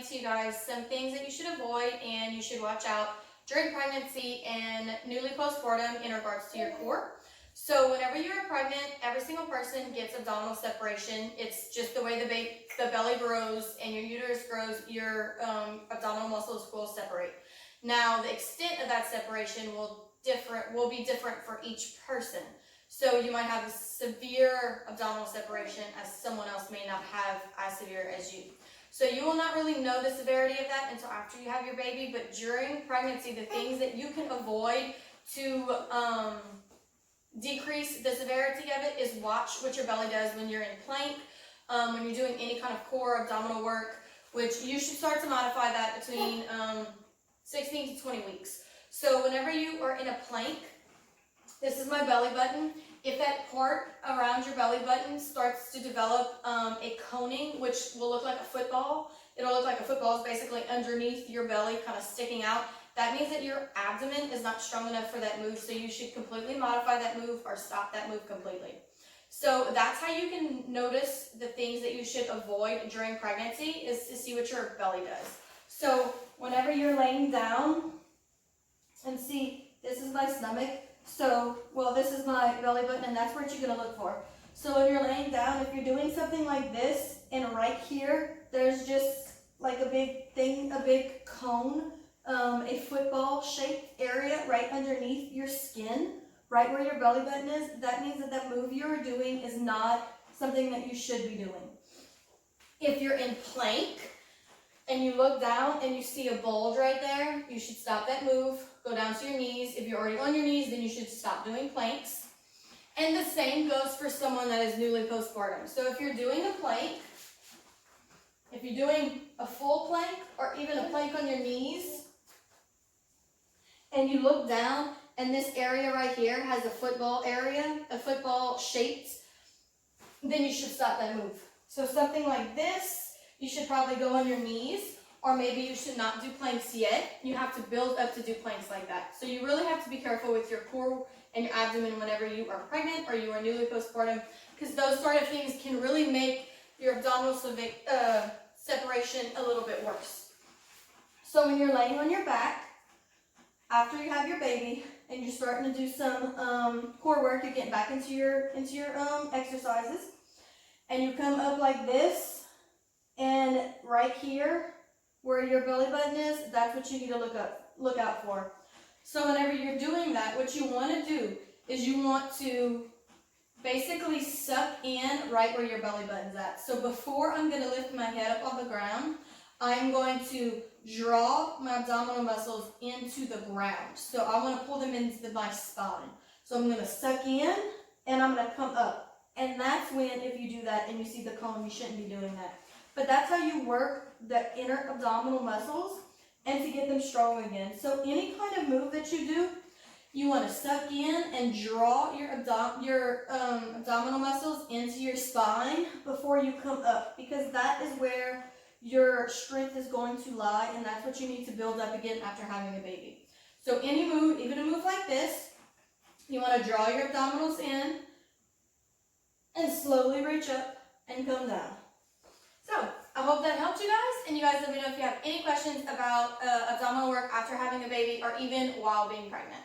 to you guys some things that you should avoid and you should watch out during pregnancy and newly postpartum in regards to your core. So whenever you're pregnant, every single person gets abdominal separation. It's just the way the belly grows and your uterus grows, your abdominal muscles will separate. Now, the extent of that separation will be different for each person. So you might have a severe abdominal separation as someone else may not have as severe as you. So you will not really know the severity of that until after you have your baby, but during pregnancy, the things that you can avoid to decrease the severity of it is watch what your belly does when you're in plank, when you're doing any kind of core abdominal work, which you should start to modify that between 16 to 20 weeks. So whenever you are in a plank, this is my belly button. If that part around your belly button starts to develop a coning, which will look like a football, it'll look like a football is basically underneath your belly, kind of sticking out. That means that your abdomen is not strong enough for that move, so you should completely modify that move or stop that move completely. So that's how you can notice the things that you should avoid during pregnancy, is to see what your belly does. So whenever you're laying down, and see, this is my stomach. So, well, this is my belly button, and that's what you're going to look for. So when you're laying down, if you're doing something like this, and right here, there's just like a big thing, a big cone, a football-shaped area right underneath your skin, right where your belly button is, that means that that move you're doing is not something that you should be doing. If you're in plank, and you look down and you see a bulge right there, you should stop that move, go down to your knees. If you're already on your knees, then you should stop doing planks. And the same goes for someone that is newly postpartum. So if you're doing a plank, if you're doing a full plank or even a plank on your knees, and you look down and this area right here has a football area, a football shaped, then you should stop that move. So something like this, you should probably go on your knees, or maybe you should not do planks yet. You have to build up to do planks like that. So you really have to be careful with your core and your abdomen whenever you are pregnant or you are newly postpartum, because those sort of things can really make your abdominal separation a little bit worse. So when you're laying on your back, after you have your baby, and you're starting to do some core work, you're getting back into your exercises, and you come up like this, and right here, where your belly button is, that's what you need to look out for. So whenever you're doing that, what you want to do is you want to basically suck in right where your belly button's at. So before I'm going to lift my head up off the ground, I'm going to draw my abdominal muscles into the ground. So I want to pull them into my spine. So I'm going to suck in, and I'm going to come up. And that's when, if you do that and you see the cone, you shouldn't be doing that. But that's how you work the inner abdominal muscles and to get them strong again. So any kind of move that you do, you want to suck in and draw your abdominal muscles into your spine before you come up, because that is where your strength is going to lie, and that's what you need to build up again after having a baby. So any move, even a move like this, you want to draw your abdominals in and slowly reach up and come down. So, I hope that helped you guys, and you guys let me know if you have any questions about abdominal work after having a baby or even while being pregnant.